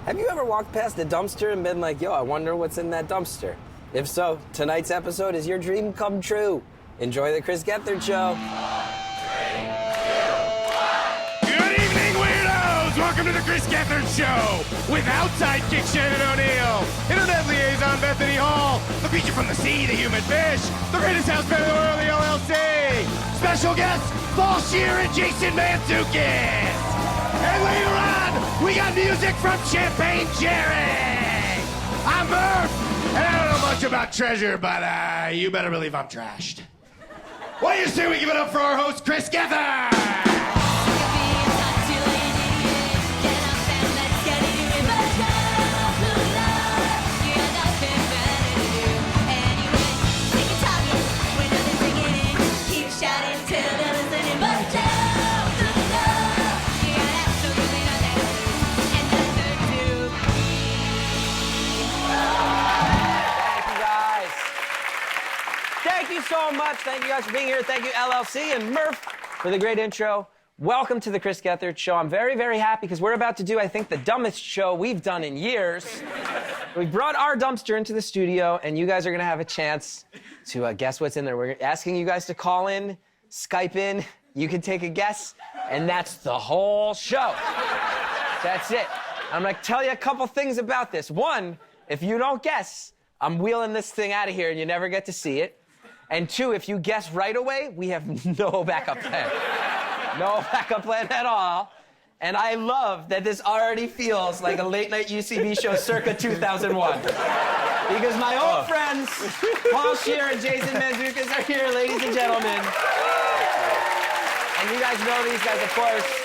Have you ever walked past a dumpster and been like, yo, I wonder what's in that dumpster? If so, tonight's episode is your dream come true. Enjoy the Chris Gethard Show. Good evening, weirdos! Welcome to the Chris Gethard Show with sidekick Shannon O'Neill, internet liaison Bethany Hall, the creature from the sea, the human fish, the greatest house band in the world, the LLC, special guests, Scheer and Jason Mantzoukas. And later on, we got music from Champagne Jerry. I'm Murph, and I don't know much about treasure, but you better believe I'm trashed. What do you say we give it up for our host, Chris Gethard? Thank you so much. Thank you guys for being here. Thank you, LLC and Murph, for the great intro. Welcome to the Chris Gethard Show. I'm very, very happy because we're about to do, I think, the dumbest show we've done in years. We brought our dumpster into the studio, and you guys are going to have a chance to guess what's in there. We're asking you guys to call in, Skype in. You can take a guess, and that's the whole show. That's it. I'm going to tell you a couple things about this. One, if you don't guess, I'm wheeling this thing out of here, and you never get to see it. And two, if you guess right away, we have no backup plan. No backup plan at all. And I love that this already feels like a late-night UCB show circa 2001. Because my old friends, Scheer and Jason Mantzoukas, are here, ladies and gentlemen. And you guys know these guys, of course.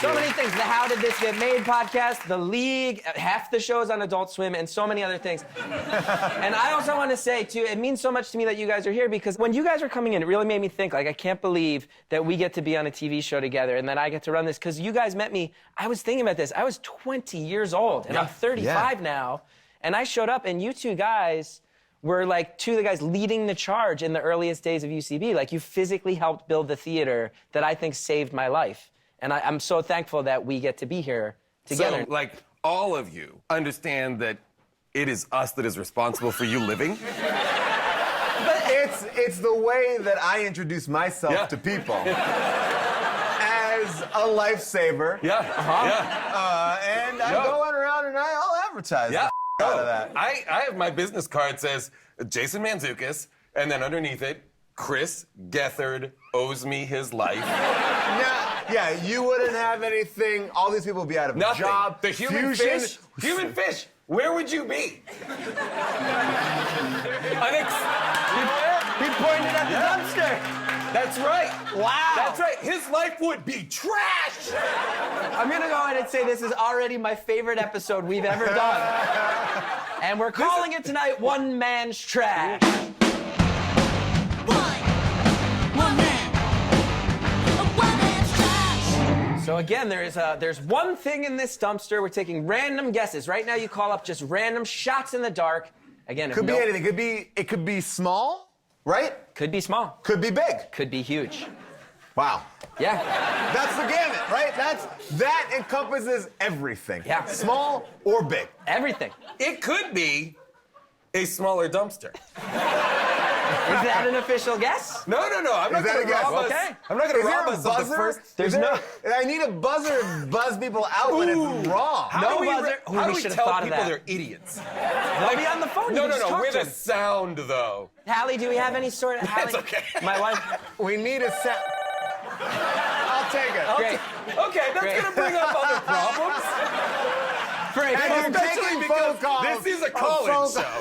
So many things. The How Did This Get Made podcast, The League, half the shows on Adult Swim, and so many other things. And I also want to say, too, it means so much to me that you guys are here because when you guys were coming in, it really made me think, like, I can't believe that we get to be on a TV show together and that I get to run this because you guys met me. I was thinking about this. I was 20 years old, and I'm 35 now, and I showed up, and you two guys were, like, two of the guys leading the charge in the earliest days of UCB. Like, you physically helped build the theater that I think saved my life. And I'm so thankful that we get to be here together. So, like, all of you understand that it is us that is responsible for you living? But it's the way that I introduce myself to people. As a lifesaver. Yeah, And I'm going around and I'll advertise the out of that. I have my business card says Jason Mantzoukas, and then underneath it, Chris Gethard owes me his life. Yeah, you wouldn't have anything. All these people would be out of a job. The human fish. Human fish. Where would you be? He pointed at the dumpster. That's right. Wow. That's right. His life would be trash. I'm going to go ahead and say this is already my favorite episode we've ever done. And we're calling it tonight One Man's Trash. So again, there's one thing in this dumpster. We're taking random guesses. Right now, you call up just random shots in the dark. Again, could be anything. It could be small, right? Could be small. Could be big. Could be huge. Wow. Yeah. That's the gamut, right? That encompasses everything. Yeah. Small or big. Everything. It could be a smaller dumpster. Is that an official guess? No. I'm not going to rob us. Okay. I'm not going to rob us of the first. I need a buzzer to buzz people out when it's wrong. How do we should have tell thought of people that. they're idiots? They'll be on the phone. No, talk with to a them. sound, though. Hallie, do we have any sort of... It's okay. My wife... We need a set. I'll take it. Great. Okay, that's going to bring up other problems. Great. And you're Especially taking because phone calls. this is a call-in show.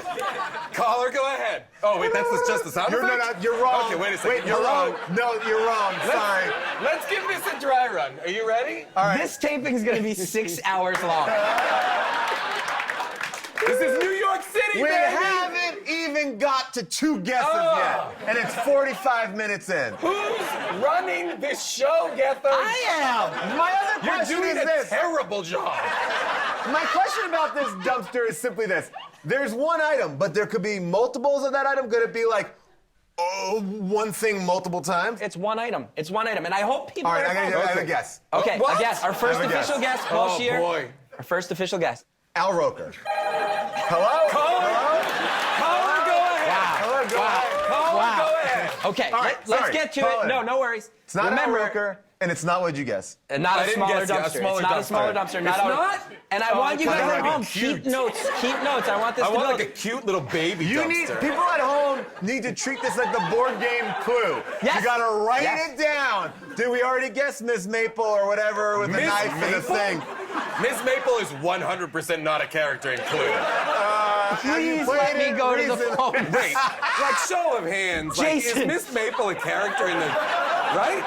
Caller, go ahead. Oh, wait, that's just the sound effect? No, you're wrong. Okay, wait a second. Wait, You're wrong. No, you're wrong. Sorry. Let's give this a dry run. Are you ready? All right. This taping is going to be 6 hours long. This is New York City, We baby! haven't even got to 2 guesses yet, and it's 45 minutes in. Who's running this show, Gethard? I am. My other You're question doing is a this. terrible job. My question about this dumpster is simply this. There's one item, but there could be multiples of that item. Could it be like, one thing multiple times? It's one item. It's one item. And I hope people All right, are I have a guess. Okay, What? a guess. Our first I have a official guess. guess, Scheer. boy. Our first official guest. Al Roker. Hello? Caller, go ahead. Hello, go ahead. Caller, go ahead. Okay, All right, let's sorry. get to Call it. in. No worries. It's not Remember, Al Roker, and it's not what'd you guess. not I a didn't smaller guess, yeah, a dumpster. smaller It's not a dumpster. smaller dumpster. It's not? And I want you it's guys not at like home. cute. Keep notes. Keep notes. I want this I to want build. like a cute little baby You dumpster. need people at home need to treat this like the board game Clue. Yes. You gotta write Yes. it down. Did we already guess Miss Maple or whatever with the Miss knife and the Maple? thing? Miss Maple is 100% not a character in Clue. Please let me go to the phone. Wait, like show of hands. Like, is Jason. Miss Maple a character in the right?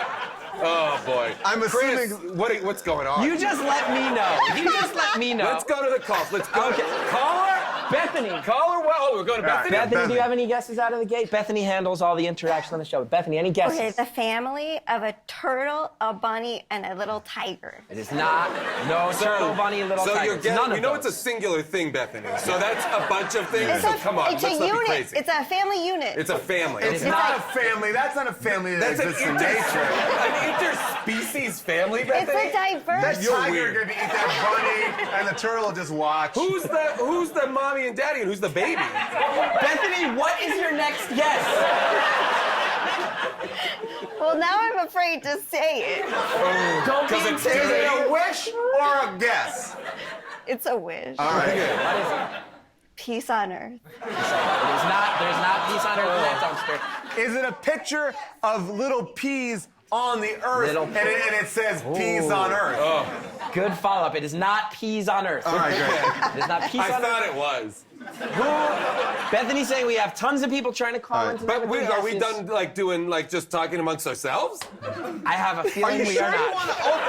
Oh boy. I'm Chris, assuming- what's going on? You just let me know. You just let me know. Let's go to the calls. Let's go. Okay. Caller. Bethany. Caller. Well, we're going to Bethany. Bethany, do you have any guesses out of the gate? Bethany handles all the interaction on the show. Bethany, any guesses? Okay, the family of a turtle, a bunny, and a little tiger. It is not. No turtle, bunny, little so tiger. you're It's getting, none of you know those. it's a singular thing, Bethany. So that's a bunch of things. So come on, it's let's a not be unit. crazy. It's a family unit. It's a family. It's not a family. That's not a family that That's an exists in nature. interspecies family, It's Bethany. a diverse. That You're tiger weird. gonna eat that bunny, and the turtle will just watch. Who's the mommy and daddy, and who's the baby? Bethany, what is your next guess? Well, now I'm afraid to say it. Don't be 'Cause it's Is it intimidated. a wish or a guess? It's a wish. All right. What is it? Peace on earth. There's not peace on earth in that dumpster. Is it a picture of little peas on the earth, Little and it says peas on earth? Good follow-up. It is not peas on earth. All right, great. It is not peas I on thought earth. it was. Bethany's saying we have tons of people trying to call All right. into But negative are we guesses. done like doing like just talking amongst ourselves? I have a Are feeling you we sure are you not. want to open?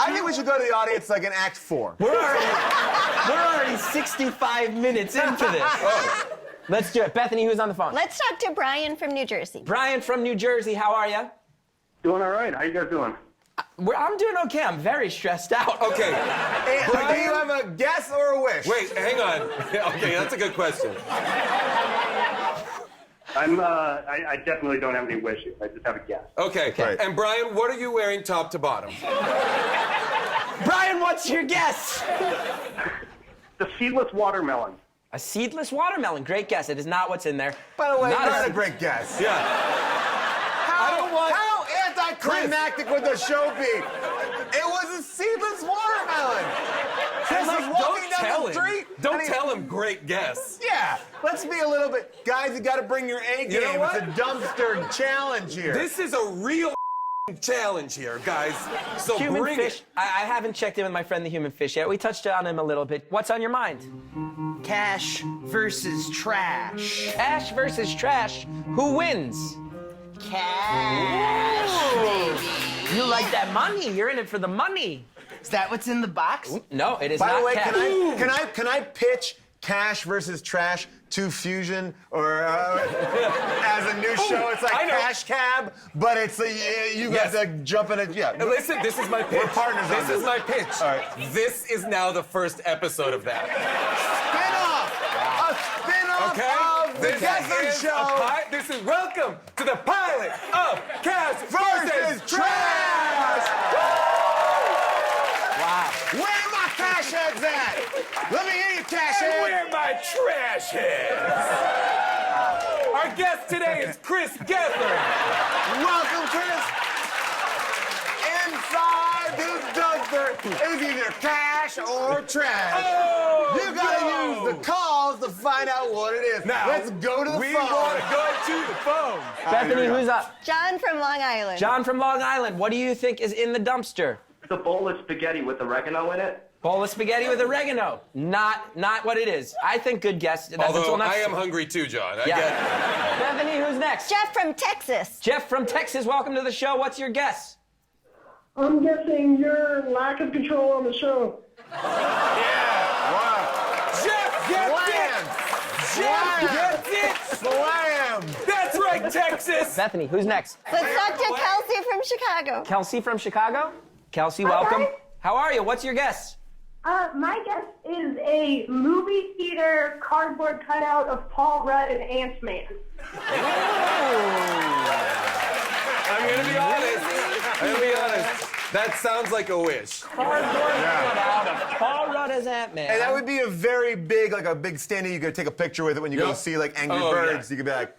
I think we should go to the audience like in Act 4. We're already 65 minutes into this. Let's do it. Bethany, who's on the phone? Let's talk to Brian from New Jersey. Brian from New Jersey, how are you? Doing all right. How you guys doing? I'm doing okay. I'm very stressed out. Okay. Hey, do you have a guess or a wish? Wait, hang on. Okay, that's a good question. I definitely don't have any wishes. I just have a guess. Okay. Right. And Brian, what are you wearing top to bottom? Brian, what's your guess? The seedless watermelon. A seedless watermelon. Great guess. It is not what's in there. By the way, Not not a- a great guess. Yeah. How anticlimactic would the show be? It was a seedless watermelon. Chris was walking down the street. Don't and he- tell him great guess. Yeah, let's be a little bit. Guys, you got to bring your A game. You know what? It's a dumpster challenge here. This is a real challenge here, guys. So Human bring fish. it. I haven't checked in with my friend the human fish yet. We touched on him a little bit. What's on your mind? Cash versus trash. Cash versus trash. Who wins? Cash, baby. You like that money. You're in it for the money. Is that what's in the box? No, it is By not the way, cash. can I pitch Cash versus Trash to Fusion or as a new show? It's like I know. Cash Cab, but it's you got Yes. to jump in it. Yeah. Listen, this is my pitch. We're partners on This this. is my pitch. All right. This is now the first episode of that. Spin-off. A spin-off Okay? of the Gethard Show. This is welcome to the pilot of Cash versus Trash. Wow. Where are my cash heads at? Let me hear you, cash And heads. where are my trash heads? Our guest today is Chris Gethard. Welcome, Chris. Inside this dumpster is either cash or trash. Oh, You gotta no. use the calls to find out what it is. Now, let's go to the we phone. want to go to the phone. Bethany, here we who's up? John from Long Island. John from Long Island. What do you think is in the dumpster? It's a bowl of spaghetti with oregano in it. Bowl of spaghetti with oregano. Not what it is. I think good guess. That's Although not- I am hungry too, John. I Yeah. get it. Bethany, who's next? Jeff from Texas. Jeff from Texas. Welcome to the show. What's your guess? I'm guessing your lack of control on the show. Jeff gets it! Jeff gets it! Slam! That's right, Texas! Bethany, who's next? Let's talk to Kelsey from Chicago. Kelsey from Chicago. Kelsey, welcome. guys. How are you? What's your guess? My guess is a movie theater cardboard cutout of Paul Rudd and Ant-Man. I'm gonna be honest. That sounds like a wish. Cardboard cutout of as Ant-Man. And that would be a very big, like a big standee. You could take a picture with it when you go Yep. see like Angry Oh, Birds. yeah. You could be like,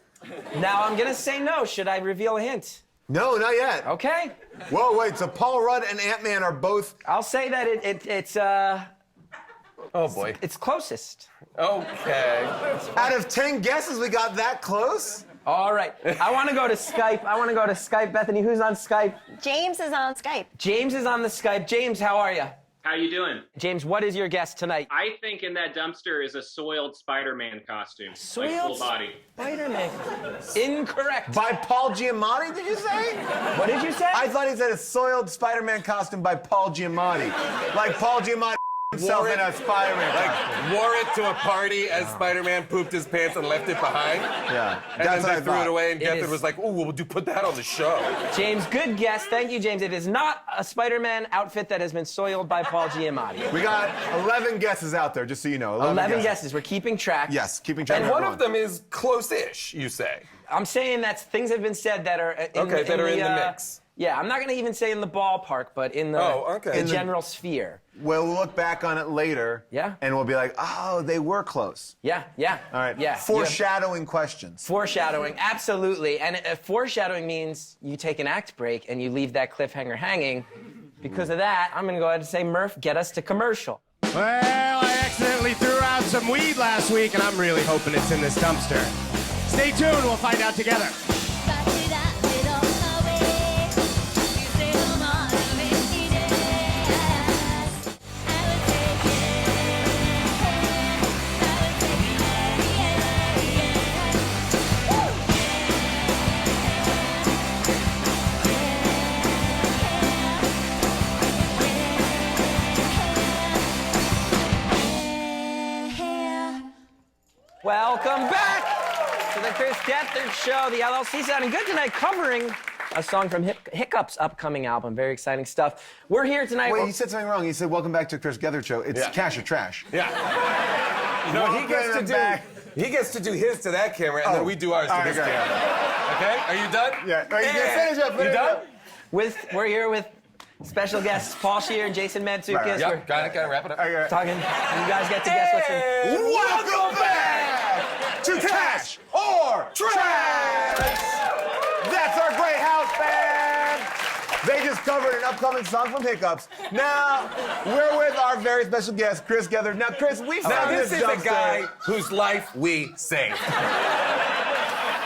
Now I'm gonna say no. Should I reveal a hint? no, not yet. Okay. Whoa, wait. So Paul Rudd and Ant-Man are both. I'll say that it's Oh boy. it's closest. Okay. Out of 10 guesses, we got that close. All right. I want to go to Skype. Bethany, who's on Skype? James is on Skype. James is on the Skype. James, how are you? How you doing? James, what is your guess tonight? I think in that dumpster is a soiled Spider-Man costume. Like Soiled full body. Spider-Man. Incorrect. By Paul Giamatti, did you say? What did you say? I thought he said a soiled Spider-Man costume by Paul Giamatti. Like Paul Giamatti himself in a Spider-Man costume. Wore it to a party as Spider-Man pooped his pants and left it behind. Yeah, And that's then what I they threw thought. it away, and It Gethard is- was like, "Ooh, we'll put that on the show." James, good guess. Thank you, James. It is not a Spider-Man outfit that has been soiled by Paul Giamatti. We got 11 guesses out there, just so you know. 11 guesses. We're keeping track. Yes, keeping track. And one of them is close-ish, you say. I'm saying that things have been said that are in Okay, that are in the uh, mix. Yeah, I'm not going to even say in the ballpark, but in the, okay. the In the- general sphere. We'll look back on it later. Yeah. And we'll be like, oh, they were close. Yeah. All right. Yeah. Foreshadowing questions. Foreshadowing, absolutely. And foreshadowing means you take an act break and you leave that cliffhanger hanging. Because of that, I'm going to go ahead and say, Murph, get us to commercial. Well, I accidentally threw out some weed last week, and I'm really hoping it's in this dumpster. Stay tuned, we'll find out together. Welcome back to the Chris Gethard Show. The LLC sounding good tonight, covering a song from Hiccup's upcoming album. Very exciting stuff. We're here tonight. Wait, you said something wrong. You said, welcome back to Chris Gethard Show. It's Yeah. cash or trash. Yeah. No, he gets to Welcome do. back. He gets to do his to that camera, and then we do ours to All right, this great. camera. Okay? Are you done? Yeah. All right, you can finish up. You Finish done? up. We're here with special guests Paul Scheer and Jason Mantzoukas. Right. Yep. We're Gotta wrap it up. All right. talking. You guys get to guess what's in. Welcome back to Cash or Trash. That's our great house band. They just covered an upcoming song from Hiccups. Now, we're with our very special guest, Chris Gethard. Now, Chris, we Now, found this is a dumpster. guy whose life we saved.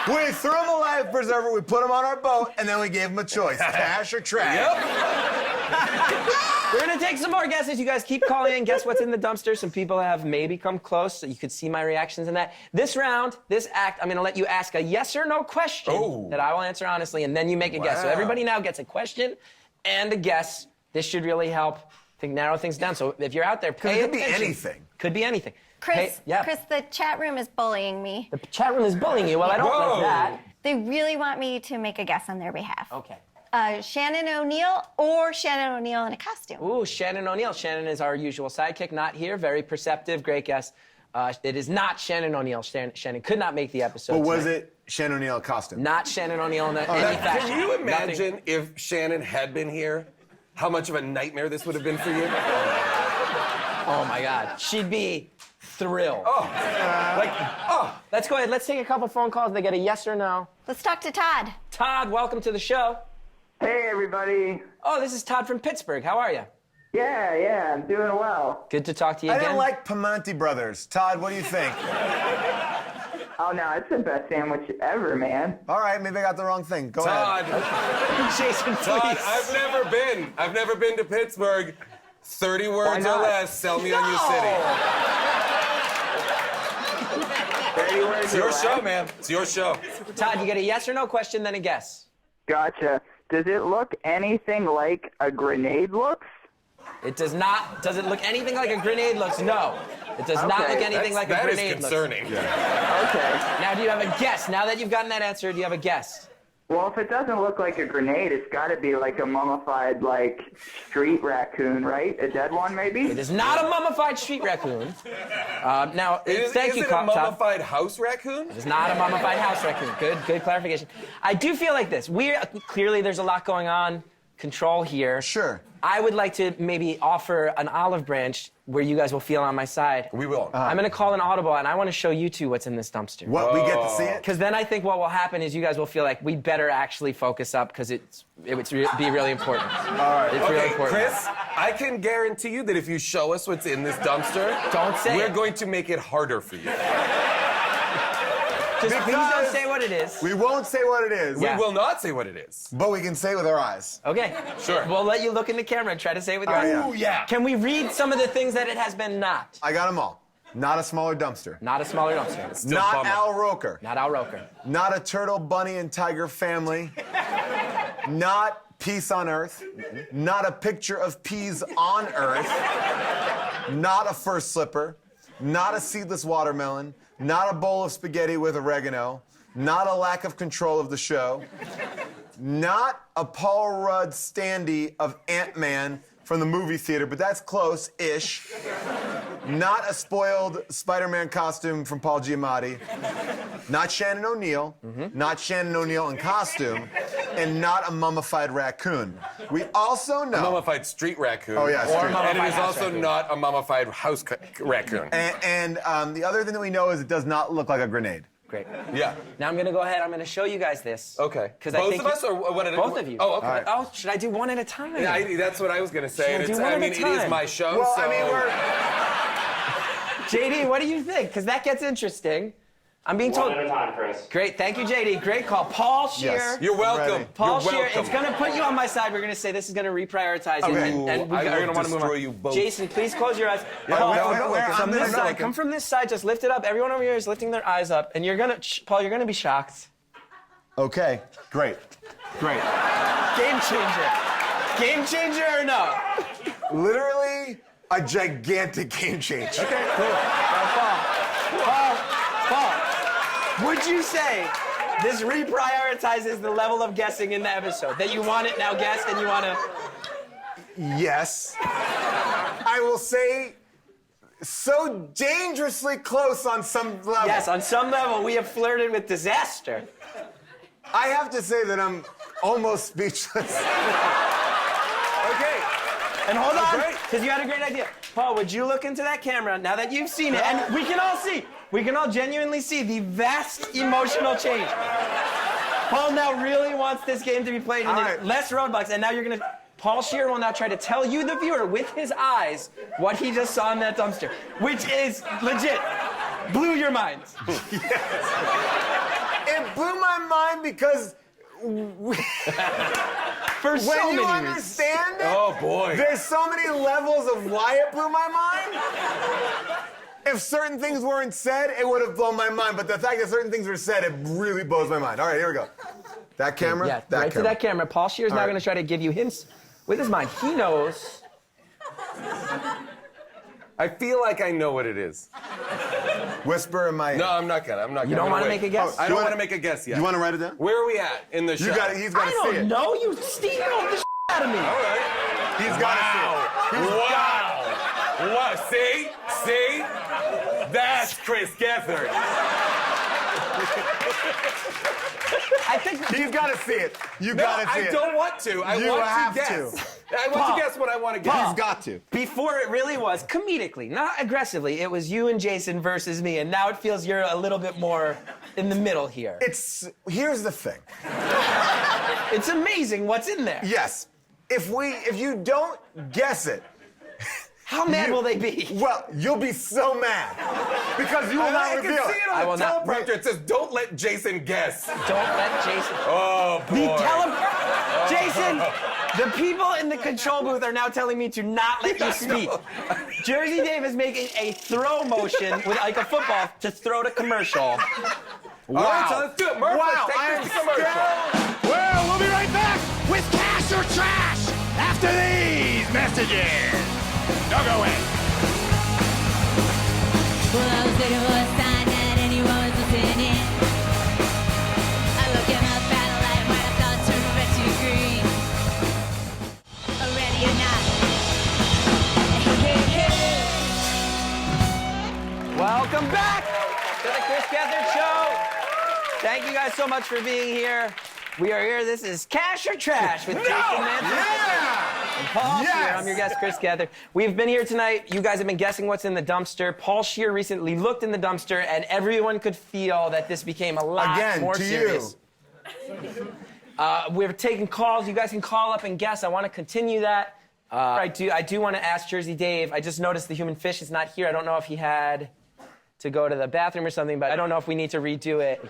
We threw him a life preserver, we put him on our boat, and then we gave him a choice, cash or trash. Yep. We're gonna take some more guesses. You guys keep calling in. Guess what's in the dumpster? Some people have maybe come close, so you could see my reactions in that. This round, this act, I'm gonna let you ask a yes or no question Oh. that I will answer honestly, and then you make a guess. So Wow. everybody now gets a question and a guess. This should really help to narrow things down. So if you're out there, pay it could be attention. anything. Could be anything. Chris, Hey, yeah. Chris, the chat room is bullying me. The chat room is bullying you. Well, I don't Whoa. like that. They really want me to make a guess on their behalf. Okay. Shannon O'Neill or Shannon O'Neill in a costume. Ooh, Shannon O'Neill. Shannon is our usual sidekick, not here. Very perceptive, great guess. It is not Shannon O'Neill. Shannon could not make the episode. But was tonight. it Shannon O'Neill costume? Not Shannon O'Neill in any fashion. Can you imagine Nothing. if Shannon had been here, how much of a nightmare this would have been for you? Oh my God, she'd be thrilled. Oh, Let's go ahead. Let's take a couple phone calls. They get a yes or no. Let's talk to Todd. Todd, welcome to the show. Hey, everybody. Oh, this is Todd from Pittsburgh. How are you? Yeah, I'm doing well. Good to talk to you I again. didn't like Piemonte Brothers. Todd, what do you think? Oh, no, it's the best sandwich ever, man. All right, maybe I got the wrong thing. Go ahead. Todd. Jason, please. Todd, I've never been to Pittsburgh. 30 words or not? less, sell me on your city. 30 words It's your or show, less? man. It's your show. Todd, you get a yes or no question, then a guess. Gotcha. Does it look anything like a grenade looks? It does not. Does it look anything like a grenade looks? No. It does not Okay. look anything like a That is grenade looks. concerning. Okay. Now, do you have a guess? Now that you've gotten that answer, do you have a guess? Well, if it doesn't look like a grenade, it's got to be like a mummified, like, street raccoon, right? A dead one, maybe? It is not a mummified street raccoon. Now, thank Is you, it a Todd. mummified house raccoon? It's not a mummified house raccoon. Good clarification. I do feel like this. Clearly there's a lot going on control here. Sure. I would like to maybe offer an olive branch where you guys will feel on my side. We will. I'm going to call an audible, and I want to show you two what's in this dumpster. What, we get to see it? Because then I think what will happen is you guys will feel like we better actually focus up because it would be really important. All right. It's really Okay, important. Chris, I can guarantee you that if you show us what's in this dumpster, Don't say we're it. going to make it harder for you. Just please don't Because say what it is. We won't say what it is, Yeah. We will not say what it is. but we can say it with our eyes. Okay. Sure. We'll let you look in the camera and try to say it with your eyes. yeah. Oh, yeah. Can we read some of the things that it has been not? I got them all. Not a smaller dumpster. Not a smaller dumpster. Still Not bummer. Al Roker. Not Al Roker. Not a turtle, bunny, and tiger family. Not peace on earth. Not a picture of peas on earth. Not a fur slipper. Not a seedless watermelon. Not a bowl of spaghetti with oregano. Not a lack of control of the show. Not a Paul Rudd standee of Ant-Man from the movie theater, but that's close-ish. Not a spoiled Spider-Man costume from Paul Giamatti. Not Shannon O'Neill. Not Shannon O'Neill in costume. And not a mummified raccoon. We also know... Mummified street raccoon. Oh, yeah, Or street. And it mummified is house also raccoon. not a mummified house raccoon. And the other thing that we know is it does not look like a grenade. Great. Yeah. Now I'm going to go ahead. I'm going to show you guys this. Okay. 'Cause Both I think of us, or what? Both of you. Oh, okay. All right. Oh, should I do one at a time? Yeah, that's what I was gonna say. Should we do one I at a mean, it time? is my show. Well, so... I mean, we're... JD, what do you think? Because that gets interesting. I'm being told. One at a time, Chris. Great. Thank you, JD. Great call. Paul Scheer. Yes. You're welcome. Ready. Paul You're Scheer, welcome. it's going to put you on my side. We're going to say this is going to reprioritize you. Okay. And I we're will going to want to move destroy on. you both. Jason, please close your eyes. Yeah, Paul, where? I'm from this gonna side. look. Come from this side. Just lift it up. Everyone over here is lifting their eyes up. And you're going to, Paul, you're going to be shocked. Okay, great. Great. Game changer. Game changer or no? Literally a gigantic game changer. Okay, cool. Paul, would you say this reprioritizes the level of guessing in the episode? That you want it now guessed and you want to... Yes. I will say so dangerously close on some level. Yes, on some level, we have flirted with disaster. I have to say that I'm almost speechless. Okay. And hold on, great. because you had a great idea. Paul, would you look into that camera now that you've seen it? And we can all see, we can all genuinely see the vast emotional change. Paul now really wants this game to be played in All right. less roadblocks, and now you're going to... Paul Scheer will now try to tell you, the viewer, with his eyes, what he just saw in that dumpster, which is legit. Blew your mind. It blew my mind because For so when many you reasons. understand it, Oh boy. there's so many levels of why it blew my mind. If certain things weren't said, it would have blown my mind. But the fact that certain things were said, it really blows my mind. All right, here we go. That camera? Yeah, that right camera. to that camera. Paul Scheer is now right. going to try to give you hints with his mind. He knows. I feel like I know what it is. Whisper in my ear. No, I'm not gonna. I'm not gonna. You don't want to make a guess? Oh, I you don't wanna- want to make a guess yet. You want to write it down? Where are we at in the show? You got it. He's got I to see don't it. know. You steamrolled the out of me. All right. He's got to see it. Wow. Wow. See? See? That's Chris Gethard. I think He's got to see it. You No, got to see I it. don't want to. I You want have to guess. to. I want Paul. to guess what I want to guess. Paul. He's got to. before it really was comedically, not aggressively. It was you and Jason versus me, and now it feels you're a little bit more in the middle here. Here's the thing. It's amazing what's in there. Yes. If you don't guess it, How mad will they be? well, you'll be so mad because you will I not can reveal see it. it I on will the not. teleprompter. It says, "Don't let Jason guess." Don't let Jason. Oh boy. Jason, the people in the control booth are now telling me to not let you speak. Jersey Dave is making a throw motion with like a football to throw to commercial. All right, so let's do it. Murph, Wow, let's I take am this to commercial. Well, we'll be right back with Cash or Trash after these messages. Don't go away. Well, I was looking for a sign that anyone was listening. I look at my battle light when I thought turned red to green. Ready or not. Hey, hey, hey. Welcome back to the Chris Gethard Show. Thank you guys so much for being here. We are here. This is Cash or Trash with Jason Mantzoukas and Paul Scheer. I'm your guest, Chris Gethard. We've been here tonight. You guys have been guessing what's in the dumpster. Paul Scheer recently looked in the dumpster, and everyone could feel that this became a lot more serious. We're taking calls. You guys can call up and guess. I want to continue that. I do want to ask Jersey Dave. I just noticed the human fish is not here. I don't know if he had to go to the bathroom or something, but I don't know if we need to redo it.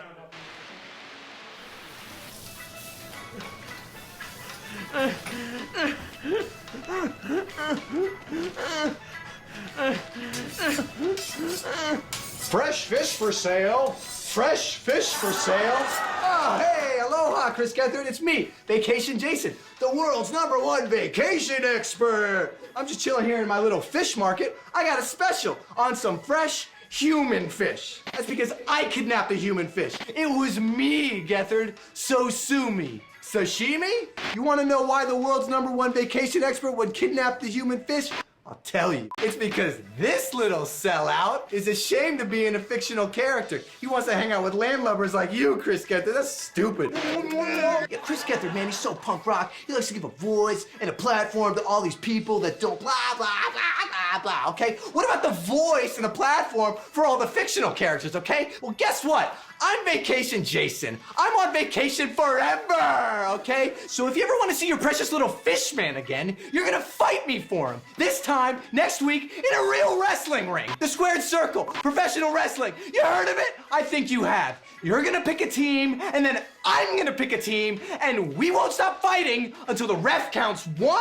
Fresh fish for sale. Fresh fish for sale. Oh, hey, aloha, Chris Gethard. It's me, Vacation Jason, the world's #1 vacation expert. I'm just chilling here in my little fish market. I got a special on some fresh human fish. That's because I kidnapped the human fish. It was me, Gethard. So sue me. Sashimi? You want to know why the world's #1 vacation expert would kidnap the human fish? I'll tell you. It's because this little sellout is ashamed of being a fictional character. He wants to hang out with landlubbers like you, Chris Gethard. That's stupid. Yeah, Chris Gethard, man, he's so punk rock. He likes to give a voice and a platform to all these people that don't blah, blah, blah, blah, blah, okay? What about the voice and the platform for all the fictional characters, okay? Well, guess what? I'm Vacation Jason. I'm on vacation forever, okay? So if you ever want to see your precious little fish man again, you're gonna fight me for him. This time, next week, in a real wrestling ring. The Squared Circle, professional wrestling. You heard of it? I think you have. You're gonna pick a team, and then I'm gonna pick a team, and we won't stop fighting until the ref counts 1,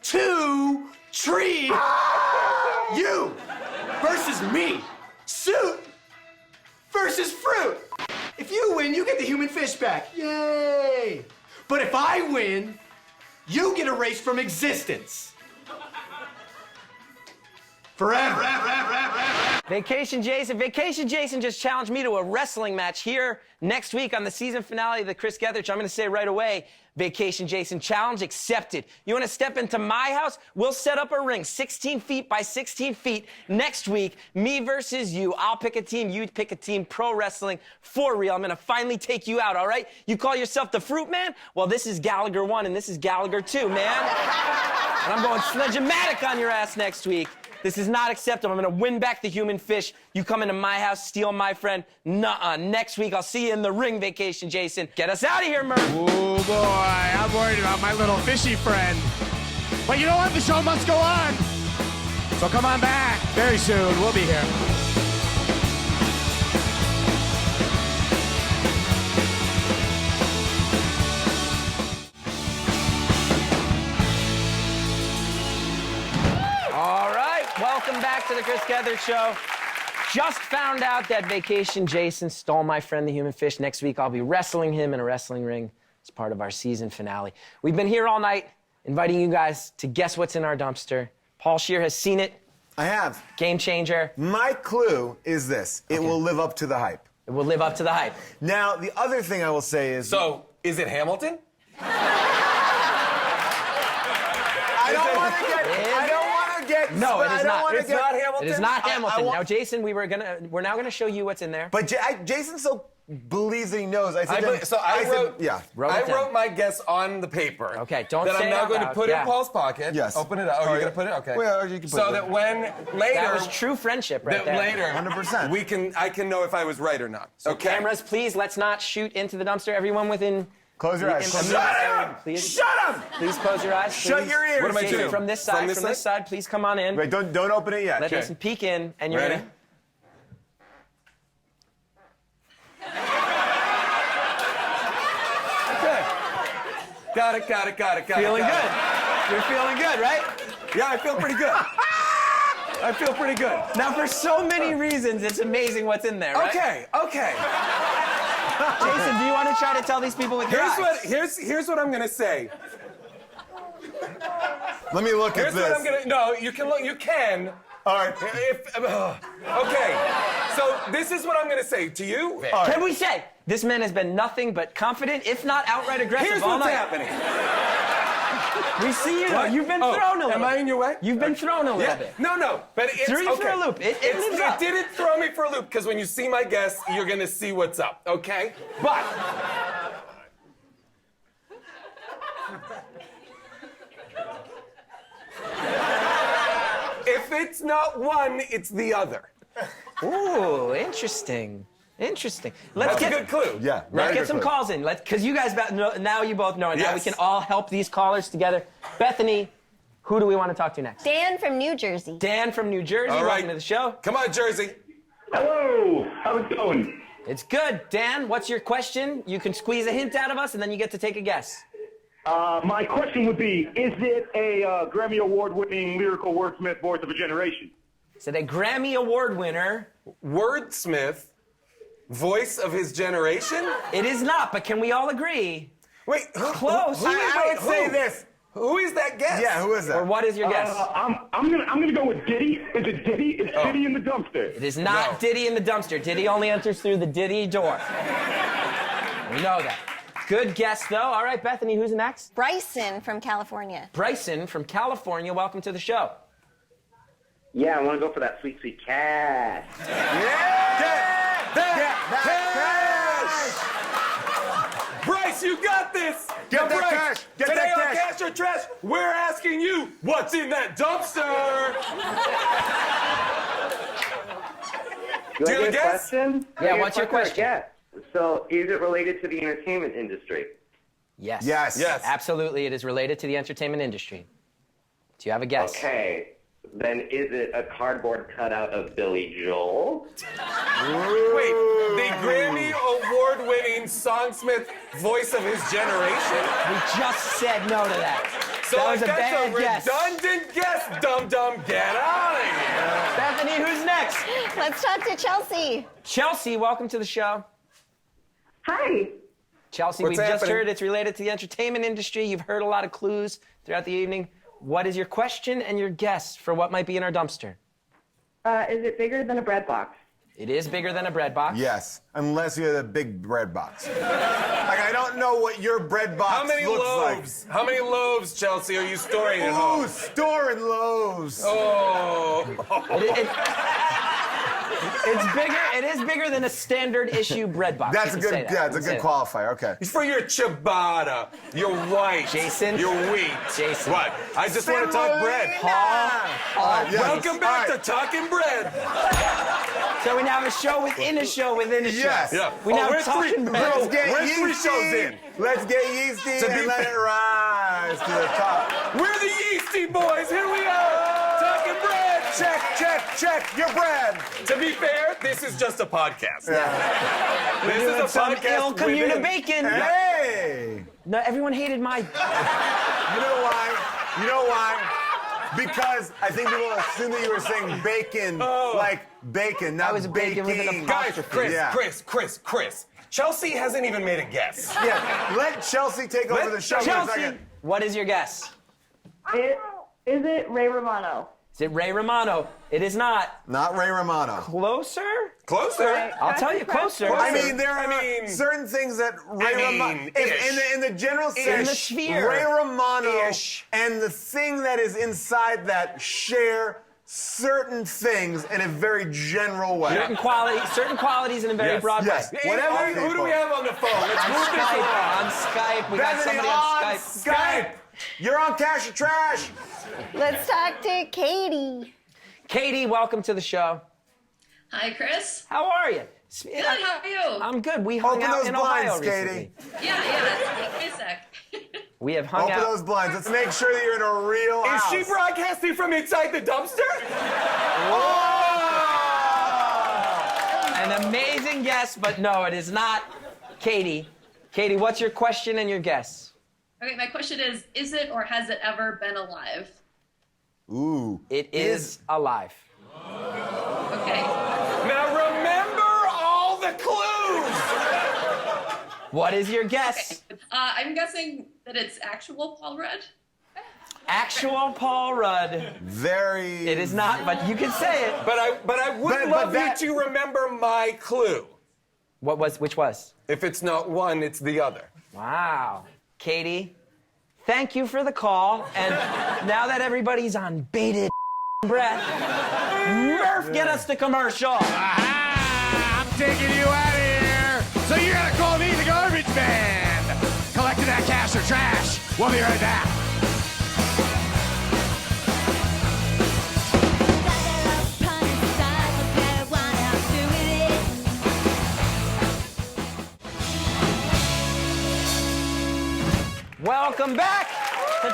2, 3. You versus me. Suit versus fruit. If you win, you get the human fish back. Yay! But if I win, you get erased from existence. Forever. Vacation Jason just challenged me to a wrestling match here next week on the season finale of the Chris Gethard Show. I'm going to say right away, Vacation Jason challenge accepted. You want to step into my house? We'll set up a ring 16 feet by 16 feet next week. Me versus you. I'll pick a team. You pick a team. Pro wrestling for real. I'm going to finally take you out, all right? You call yourself the Fruit Man? Well, this is Gallagher 1 and this is Gallagher 2, man. And I'm going sledge-o-matic on your ass next week. This is not acceptable. I'm going to win back the human fish. You come into my house, steal my friend. Nuh-uh. Next week, I'll see you in the ring, Vacation Jason. Get us out of here, Murph. Oh, boy. I'm worried about my little fishy friend. But you know what? The show must go on. So come on back very soon. We'll be here. Welcome back to the Chris Gethard Show. Just found out that Vacation Jason stole my friend the human fish. Next week, I'll be wrestling him in a wrestling ring as part of our season finale. We've been here all night inviting you guys to guess what's in our dumpster. Paul Scheer has seen it. I have. Game changer. My clue is this. It will live up to the hype. It will live up to the hype. Now, the other thing I will say is... So, is it Hamilton? I don't want to get... No, it is not. It's not Hamilton? It is not Hamilton. Now, Jason, we're now gonna show you what's in there. But Jason still believes that he knows. I wrote my guess on the paper. Okay, don't that say I'm now out going loud. to put in Paul's pocket. Yes. Open it up. Oh, you're going to put it? Okay. Well, you can put so it that when later... That was true friendship right there. Later, 100%. I can know if I was right or not. So okay. cameras, please, let's not shoot into the dumpster. Everyone within... Close your eyes. Shut him! Please. Shut him! Please close your eyes. Shut your ears. What am I doing? From this side, from this side, please come on in. Wait, don't open it yet. Let Jason peek in, and you're ready? gonna... Okay. Got it. Feeling good. You're feeling good, right? Yeah, I feel pretty good. I feel pretty good. Now, for so many reasons, it's amazing what's in there, right? Okay. Jason, do you want to try to tell these people with your eyes? Here's what I'm gonna say. Let me look at this. What I'm gonna. No, you can look. You can. All right. Okay. So this is what I'm gonna say to you. Right. Can we say this man has been nothing but confident, if not outright aggressive? Here's all what's night. happening. We see you. Though. You've been thrown a little. Am I in your way? You've been thrown a little bit. No. But it's Threw you okay. for a loop. It didn't throw me for a loop because when you see my guess, you're gonna see what's up. Okay. But If it's not one, it's the other. Ooh, interesting. Interesting. Let's That's get a good clue. Yeah. Let's very get good some clue. calls in. Because you guys now you both know, and now we Yes. can all help these callers together. Bethany, who do we want to talk to next? Dan from New Jersey. Dan from New Jersey. All right. Welcome to the show. Come on, Jersey. Hello. How's it going? It's good. Dan, what's your question? You can squeeze a hint out of us, and then you get to take a guess. My question would be, is it a Grammy Award-winning lyrical wordsmith voice of a generation? Is it a Grammy Award winner? Wordsmith, voice of his generation? It is not, but can we all agree? Wait, Close. I would say this. Who is that guess? Yeah, who is that? Or what is your guess? I'm gonna go with Diddy. Is it Diddy? Is Diddy in the dumpster? It is not No. Diddy in the dumpster. Diddy only enters through the Diddy door. We know that. Good guess, though. All right, Bethany, who's next? Bryson from California. Bryson from California. Welcome to the show. Yeah, I want to go for that sweet, sweet cash. Bryce, you got this! Get Now, that Bryce, cash! Get today that on cash! Cash or Trash, we're asking you, what's in that dumpster? Do you have a guess? Question? Yeah, what's your question? Guess. So, is it related to the entertainment industry? Yes. Yes. Yes. Absolutely, it is related to the entertainment industry. Do you have a guess? Okay. Then is it a cardboard cutout of Billy Joel? Wait, the Grammy Award-winning songsmith voice of his generation? We just said no to that. So that was a that's bad a guess. redundant guess, dum-dum. Get out of here. Bethany, who's next? Let's talk to Chelsea. Chelsea, welcome to the show. Hi. Chelsea, What's we've just happening? heard it's related to the entertainment industry. You've heard a lot of clues throughout the evening. What is your question and your guess for what might be in our dumpster? Is it bigger than a bread box? It is bigger than a bread box. Yes, unless you have a big bread box. Like, I don't know what your bread box How many looks loaves? How many loaves, Chelsea, are you storing at like. home? Ooh, storing loaves. Oh. It's bigger. It is bigger than a standard issue bread box. That's a You can good, say that. yeah, it's a You can good say that. qualifier. Okay. It's for your ciabatta, your white, Jason? your wheat. Jason. What? I just want to talk bread. Yes. Welcome back All right. to Talking Bread. So we now have a show within a show within a show. Yes. Yeah. We now we're talking three, bread. bro, Let's get we're three yeasty. shows in. Let's get yeasty To be and let fair- it rise to the top. We're the Yeasty Boys. Here we are. Talking bread. Check, check, check your bread. To be fair, this is just a podcast. Yeah. This is a Some podcast. ill commune within. bacon. Hey. No, everyone hated my. You know why? You know why? Because I think people assume that you were saying bacon, like bacon, not I was bacon with an baking. Guys, Chris, Yeah. Chris. Chelsea hasn't even made a guess. Yeah, let Chelsea take over the show for a Chelsea, second. what is your guess? Is it Ray Romano? Is it Ray Romano? It is not. Not Ray Romano. Closer? Closer. Right. I'll tell you closer. I mean, there are certain things that Ray Romano. In the general sense, In the sphere. Ray Romano Ish. and the thing that is inside that share certain things in a very general way. certain qualities in a very Yes. broad Yes. way. Whatever. Who do we have on the phone? Let's On move this Skype, along. on Skype. We got Bethany somebody on Skype. Skype. You're on Cash or Trash. Let's talk to Katie. Katie, welcome to the show. Hi, Chris. How are you? Good, how are you? I'm good. We hung Open out those in Ohio blinds, recently. Katie. Yeah, wait a sec. We have hung Open out. those blinds. Let's make sure that you're in a real Is house. she broadcasting from inside the dumpster? An amazing guess, but no, it is not Katie. Katie, what's your question and your guess? Okay, my question is it or has it ever been alive? Ooh. It is alive. Okay. Now remember all the clues. What is your guess? I'm guessing that it's actual Paul Rudd. Actual Paul Rudd. Very. It is not, but you can say it. But I would love you to remember my clue. Which was? If it's not one, it's the other. Wow. Katie, thank you for the call. And now that everybody's on bated breath, Murph, get us to commercial. I'm taking you out of here. So you gotta call me the garbage man. Collecting that cash or trash. We'll be right back.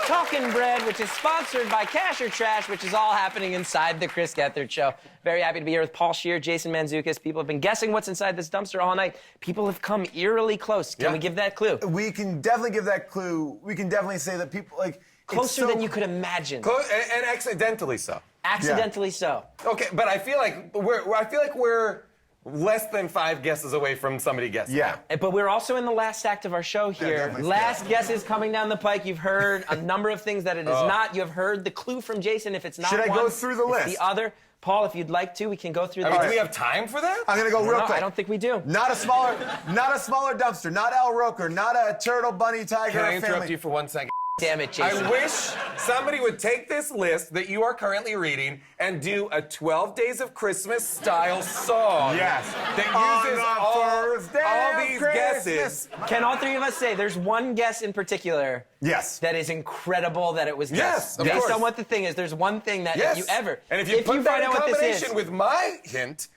Talkin' Bread, which is sponsored by Cash or Trash, which is all happening inside the Chris Gethard Show. Very happy to be here with Paul Scheer, Jason Mantzoukas. People have been guessing what's inside this dumpster all night. People have come eerily close. Can we give that clue? We can definitely give that clue. We can definitely say that people, like... Closer than you could imagine. And accidentally so. Accidentally so. Okay, but I feel like we're less than 5 guesses away from somebody guessing. Yeah. But we're also in the last act of our show here. Last guesses coming down the pike. You've heard a number of things that it is not. You have heard the clue from Jason. If it's not Should I one, go through the list? It's the other. Paul, if you'd like to, we can go through the Do list. we have time for that? I'm gonna go real quick. I don't think we do. Not a smaller dumpster. Not Al Roker. Not a turtle, bunny, tiger. Can I family. interrupt you for 1 second? Damn it, Jason. I wish somebody would take this list that you are currently reading and do a 12 Days of Christmas style song. Yes. That uses all these Christmas. guesses. Can all three of us say there's one guess in particular Yes. that is incredible that it was guessed? Yes, of Based course. on what the thing is, there's one thing that Yes. if you ever... And if you put that find in out what this combination is... with my hint,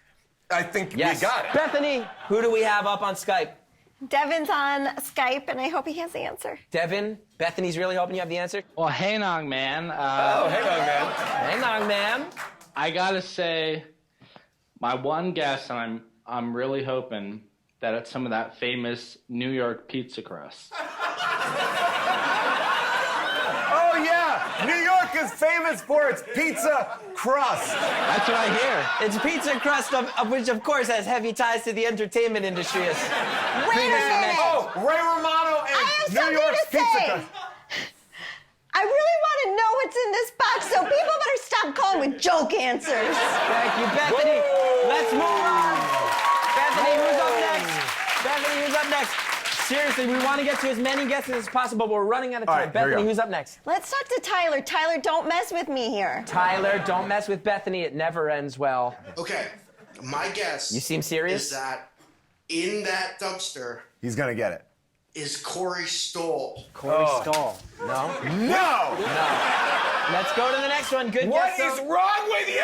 I think we got it. Bethany, who do we have up on Skype? Devin's on Skype, and I hope he has the answer. Devin, Bethany's really hoping you have the answer. Well, hey, Nog Man. Oh, hey, Nog Man. Hey, Nog Man. I gotta say, my one guess, and I'm really hoping that it's some of that famous New York pizza crust. Oh, yeah. New York is famous for its pizza crust. That's what I hear. It's pizza crust, of which, of course, has heavy ties to the entertainment industry. Wait a minute. Oh, Ray Romano and New York's pizza crust. I really want to know what's in this box, so people better stop calling with joke answers. Thank you, Bethany. Let's move on. Bethany, who's up next? Bethany, who's up next? Seriously, we want to get to as many guesses as possible, but we're running out of time. All right, here we Bethany, go. who's up next? Let's talk to Tyler. Tyler, don't mess with me here. Tyler, don't mess with Bethany. It never ends well. Okay, my guess. You seem serious? Is that in that dumpster He's gonna get it. is Corey Stoll. Corey Stoll. No? No! Let's go to the next one. Good What guess. is wrong with you?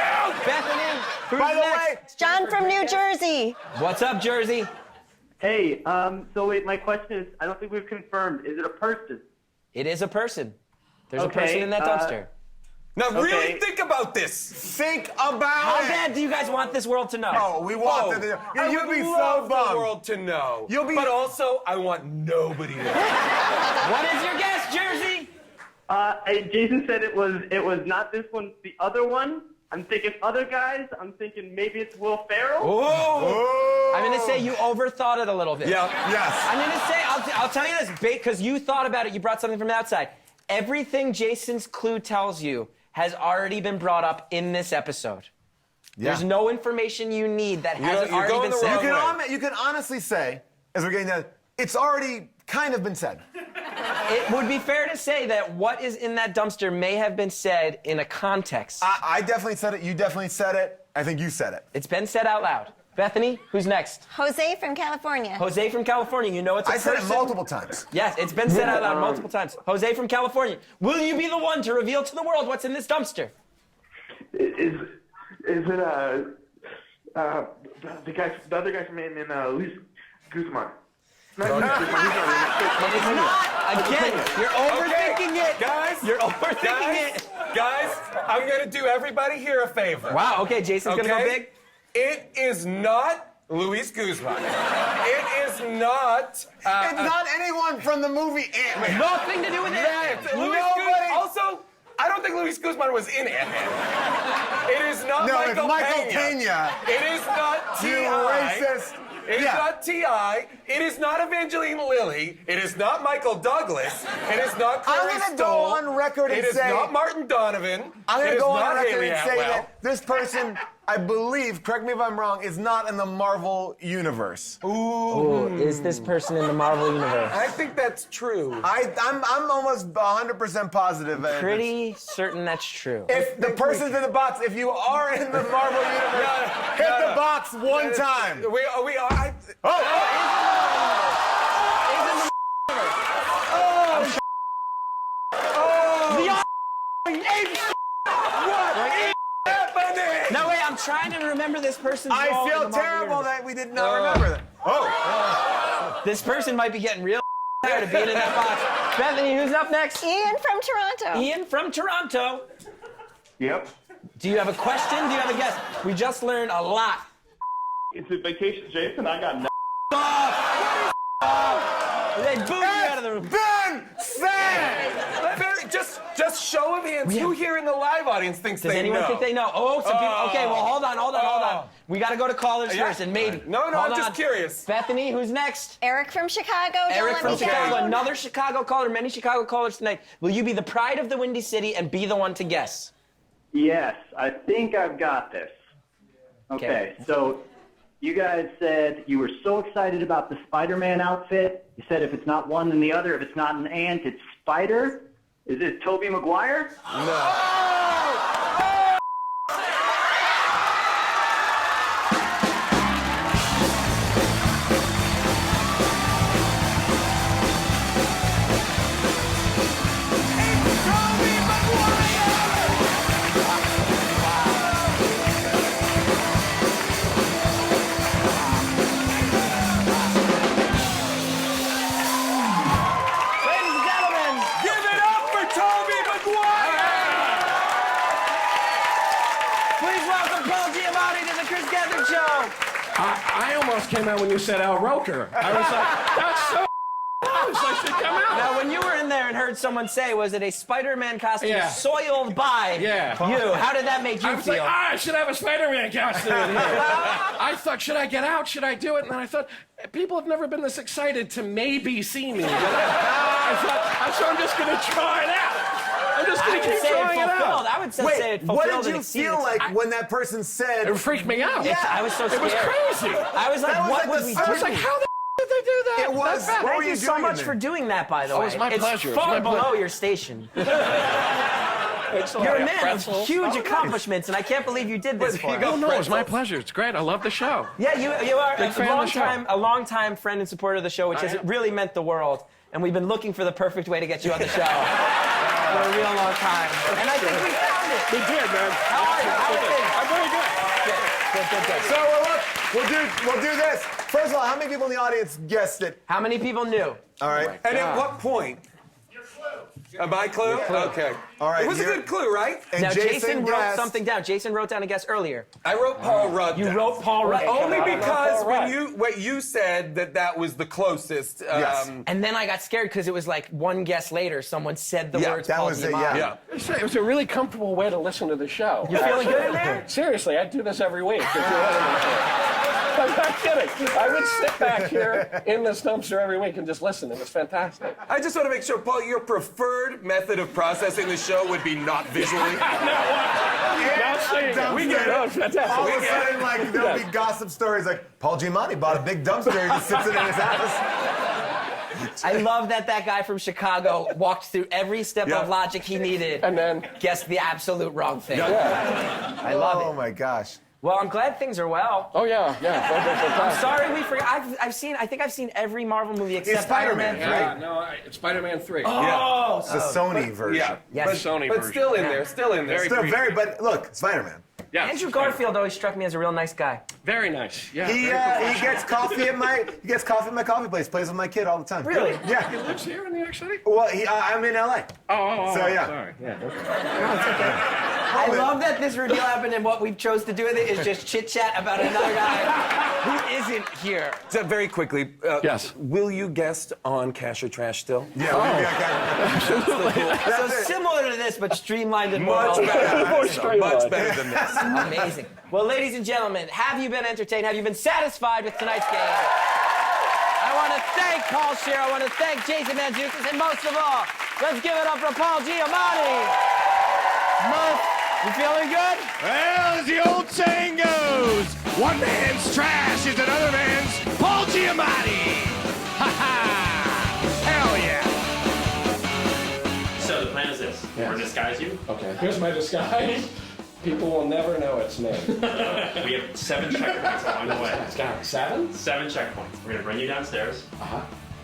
Bethany, who's By the next? way, John from New Jersey. What's up, Jersey? Hey, so wait, my question is, I don't think we've confirmed, is it a person? It is a person. There's a Okay, person in that dumpster. Now, really Okay. think about this. think about How it. bad do you guys want this world to know? Oh, we want the. I You'll would be so love bummed. the world to know. You'll be- But also, I want nobody to know. What is your guess, Jersey? Jason said it was not this one, the other one. I'm thinking other guys. I'm thinking maybe it's Will Ferrell. Oh! I'm going to say you overthought it a little bit. Yeah. Yes. I'm going to say, I'll tell you this, because you thought about it, you brought something from the outside. Everything Jason's clue tells you has already been brought up in this episode. Yeah. There's no information you need that hasn't you're already going been the said. wrong You can honestly say, as we're getting down, it's already kind of been said. It would be fair to say that what is in that dumpster may have been said in a context. I definitely said it. You definitely said it. I think you said it. It's been said out loud. Bethany, who's next? Jose from California. Jose from California. You know it's a I said it person. multiple times. Yes, it's been said out loud multiple times. Jose from California. Will you be the one to reveal to the world what's in this dumpster? Is it the other guy from Luis Guzman? It is not. Again, you're overthinking it. Guys, You're overthinking it. Guys, I'm going to do everybody here a favor. Wow, okay, Jason's going to go big. It is not Luis Guzman. It is not... It's not anyone from the movie Ant-Man. Nothing to do with it. Nobody... Also, I don't think Luis Guzman was in Ant-Man. It is not No, it's Michael Pena. Pena. It is not T.I. You racist. It is not T.I. It is not Evangeline Lilly. It is not Michael Douglas. It is not Corey I'm gonna go Stoll. on record and It is say- not Martin Donovan. I'm It going to is go on not record Haley and say Atwell. that this person, I believe, correct me if I'm wrong, is not in the Marvel universe. Ooh, is this person in the Marvel universe? I think that's true. I'm almost 100% positive. Pretty certain that's true. If the person's in the box, if you are in the Marvel universe, hit the box one time. We are. No, wait, I'm trying to remember this person's role I in the feel Marvel terrible universe. that we did not remember that. This person might be getting real tired of being in that box. Bethany, who's up next? Ian from Toronto. Ian from Toronto. Yep. Do you have a question? Do you have a guess? We just learned a lot. Is it Vacation Jason? I got no. They booed you out of the room. Ben said! Just show of hands. Who here in the live audience thinks Does they know? anyone think they know? Oh, some people. Okay, well, hold on. We got to go to callers first, and maybe. No, Hold I'm on. just curious. Bethany, who's next? Eric from Chicago. Don't Eric let from me Chicago. down. Another Chicago caller. Many Chicago callers tonight. Will you be the pride of the Windy City and be the one to guess? Yes, I think I've got this. Okay, so you guys said you were so excited about the Spider-Man outfit. You said if it's not one, then the other. If it's not an ant, it's Spider. Is it Tobey Maguire? Ladies and gentlemen, Give it up for Tobey Maguire! please welcome Paul Giamatti to the Chris Gethard Show. I almost came out when you said Al Roker. I was like, that's so close. I should come out. Now, when you were in there and heard someone say, was it a Spider-Man costume Yeah. soiled by you? How did that make you I was feel? like, I should have a Spider-Man costume in here. I thought, should I get out? Should I do it? And then I thought, people have never been this excited to maybe see me. So I'm just going to try it out. I'm just going to keep trying it out. I would say it fulfilled. What did and you exceeded feel its- like when that person said... It freaked me out. Yeah, I was so scared. It was crazy. I was like, That was what like would the we do? I was like, how the did they do that? It was. That's bad. What were Thank you you so doing in much there? for doing that, by the way. Oh, it's my pleasure. It's It's far my below pleasure. your station. It's You're a like man of pretzels. huge Oh, accomplishments, and I can't believe you did this for us. Oh, no, it's my pleasure. It's great. I love the show. Yeah, you are Big fan of the show. a long time friend and supporter of the show, which has really meant the world. And we've been looking for the perfect way to get you on the show for a real long time. And I think we found it. We did, man. How are you? How are things? I'm very good. Good. So we'll do this. First of all, how many people in the audience guessed it? How many people knew? All right. And at what point? My clue? Okay. All right. It was a good clue, right? And Now, Jason wrote guessed- something down. Jason wrote down a guess earlier. I wrote Paul Rudd. You wrote Paul Rudd. Only because Paul Rudd. what you said that was the closest. Yes. And then I got scared because it was like one guess later, someone said the words that Paul was it, Giamatti. yeah. It was a really comfortable way to listen to the show. You feeling good in there? Seriously, I do this every week. I'm not kidding. I would sit back here in this dumpster every week and just listen. It was fantastic. I just want to make sure, Paul, your preferred method of processing the show would be not visually. Not seeing it. We get it. Oh, it's fantastic. All of a sudden, like, there'll be gossip stories like, Paul Giamatti bought a big dumpster and he sits it in his house. I love that guy from Chicago walked through every step of logic he needed And then guessed the absolute wrong thing. I love Oh it. my gosh. Well, I'm glad things are well. Oh yeah. I'm sorry we forgot. I think I've seen every Marvel movie except Spider-Man, Iron right? No, it's Spider-Man 3. Oh, It's the Sony version. Yeah. Yes. But, Sony but version. still in there. Still in there. Still very, but look, Spider-Man. Yes. Andrew Garfield always struck me as a real nice guy. Very nice. Yeah. He gets coffee at my coffee place. Plays with my kid all the time. Really? Yeah. He lives here in New York City? Well, I'm in LA. Oh, So, yeah. Sorry. Yeah. I love that this reveal happened, and what we chose to do with it is just chit chat about another guy who isn't here. So very quickly, Yes. will you guest on Cash or Trash still? Yeah. So similar to this, but streamlined and more Much better. Much better than this. Amazing. Well, ladies and gentlemen, have you been entertained? Have you been satisfied with tonight's game? I want to thank Paul Scheer. I want to thank Jason Mantzoukas, and most of all, let's give it up for Paul Giamatti. You feeling good? Well, as the old saying goes, one man's trash is another man's Paul Giamatti. Ha ha! Hell yeah! So the plan is this. We're going to disguise you. Okay. Here's my disguise. People will never know it's me. We have 7 checkpoints along the way. It's got 7? 7 checkpoints. We're going to bring you downstairs,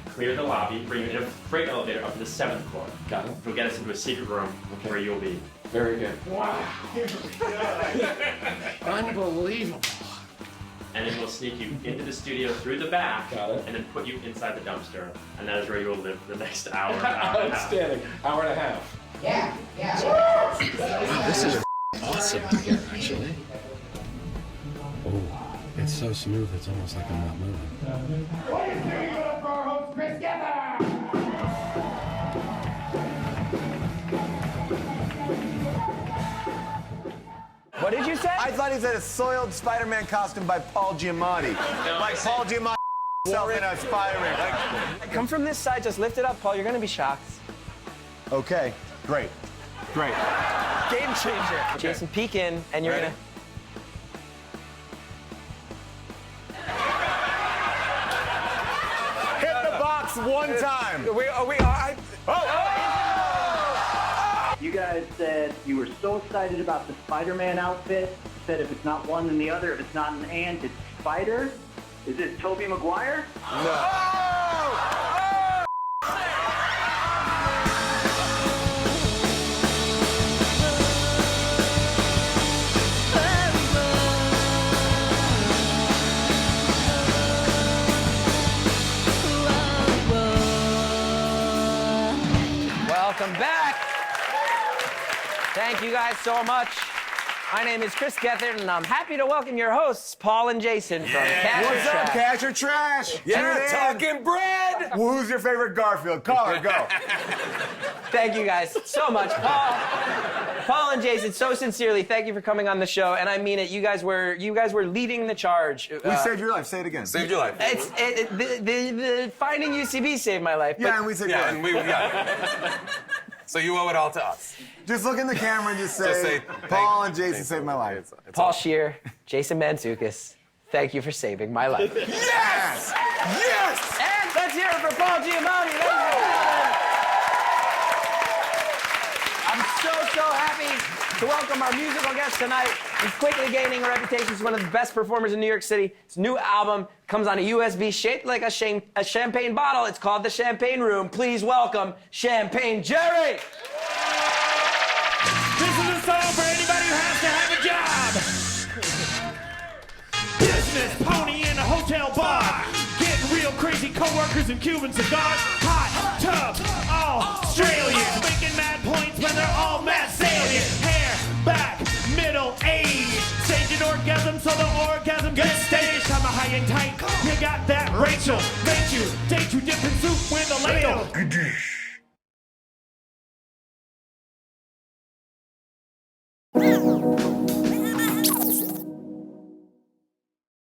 clear the lobby, bring you in a freight elevator up to the 7th floor. Got it. We'll get us into a secret room where you'll be. Very good. Wow. Unbelievable. and then we'll sneak you into the studio through the back, Got it. and then put you inside the dumpster, and that is where you will live for the next hour and a half. Outstanding. Hour and a half. Yeah, yeah. This is awesome to hear, actually. Oh, it's so smooth, it's almost like I'm not moving. What is doing for our host, Chris Gethard? What did you say? I thought he said a soiled Spider-Man costume by Paul Giamatti. Like Paul Giamatti himself in a Spider-Man. Come from this side, just lift it up, Paul. You're gonna be shocked. Okay, great. Great. Game changer. Jason, peek in, and you're gonna. Hit the box one time. You guys said you were so excited about the Spider-Man outfit. You said if it's not one, then the other. If it's not an and, it's Spider. Is it Tobey Maguire? Welcome back. Thank you guys so much. My name is Chris Gethard, and I'm happy to welcome your hosts, Paul and Jason from Cash or What's up, Trash. Cash or Trash? Yeah, talking bread. Well, who's your favorite Garfield? Caller, go. Thank you guys so much, Paul and Jason. So sincerely, thank you for coming on the show, and I mean it. You guys were leading the charge. We saved your life. Say it again. Saved your life. The finding UCB saved my life. Yeah, and we saved your life. And we So you owe it all to us. Just look in the camera and just say Paul and Jason saved my life. Paul Scheer, Jason Mantzoukas, thank you for saving my life. Yes! Yes! And let's hear it for Paul Giamatti. I'm so happy to welcome our musical guest tonight. He's quickly gaining a reputation as one of the best performers in New York City. His new album comes on a USB shaped like a champagne bottle. It's called The Champagne Room. Please welcome Champagne Jerry. This is a song for anybody who has to have a job. Business pony in a hotel bar. Getting real crazy coworkers and Cuban cigars. Hot tub, Australians. Making mad points when they're all mad salient. Hair, back, middle age. Staging orgasm so the orgasm gets staged. I'm a high and tight. You got that, Rachel. Make you, take you dipping soup with a ladle.